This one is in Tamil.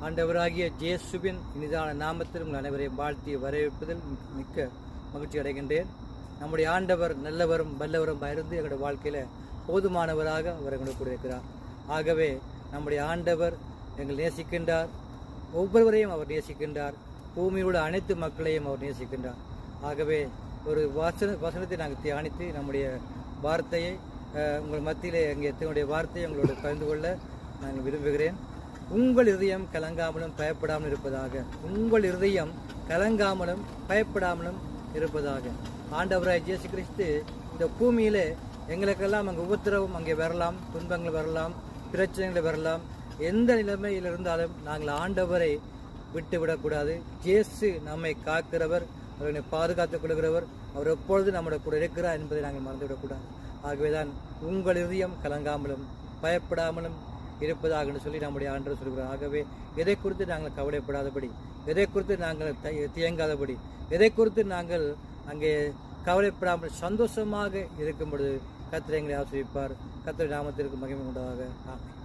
ஆண்டவராகிய இயேசுவின் இனிதான நாமத்தில் உங்கள் அனைவரையும் வாழ்த்தி வரவேற்பதில் மிக்க மகிழ்ச்சி அடைகின்றேன். நம்முடைய ஆண்டவர் நல்லவரும் வல்லவரும் இருந்து எங்களுடைய வாழ்க்கையில் போதுமானவராக அவர் எங்களோடு கூட இருக்கிறார். ஆகவே நம்முடைய ஆண்டவர் எங்கள் நேசிக்கின்றார், ஒவ்வொருவரையும் அவர் நேசிக்கின்றார், பூமியோட அனைத்து மக்களையும் அவர் நேசிக்கின்றார். ஆகவே ஒரு வசனத்தை நாங்கள் தியானித்து நம்முடைய வார்த்தையை உங்கள் மத்தியிலே எங்களுடைய வார்த்தையை உங்களோட பகிர்ந்து கொள்ள நாங்கள் விரும்புகிறேன். உங்கள் இருதயம் கலங்காமலும் பயப்படாமலும் இருப்பதாக. உங்கள் இருதயம் கலங்காமலும் பயப்படாமலும் இருப்பதாக. ஆண்டவராய் இயேசு கிறிஸ்து இந்த பூமியிலே எங்களுக்கெல்லாம் அங்கே உபத்திரவம் அங்கே வரலாம், துன்பங்கள் வரலாம், பிரச்சனைகள் வரலாம். எந்த நிலைமையில் இருந்தாலும் நாங்கள் ஆண்டவரை விட்டு விடக்கூடாது. இயேசு நம்மை காக்கிறவர், அவரை பாதுகாத்துக் கொள்கிறவர், அவர் எப்பொழுது நம்முடைய கூட இருக்கிறார் என்பதை நாங்கள் மறந்துவிடக்கூடாது. ஆகவேதான் உங்கள் இதயம் கலங்காமலும் பயப்படாமலும் இருப்பதாக சொல்லி நம்முடைய ஆண்டவர் சொல்கிறார். ஆகவே எதை குறித்து நாங்கள் கவலைப்படாதபடி, எதை குறித்து நாங்கள் தியங்காதபடி, எதை குறித்து நாங்கள் அங்கே கவலைப்படாமல் சந்தோஷமாக இருக்கும் பொழுது கர்த்தர் எங்களை ஆசீர்வதிப்பார். கர்த்தருடைய நாமத்திற்கு மகிமை உண்டாக. ஆமென்.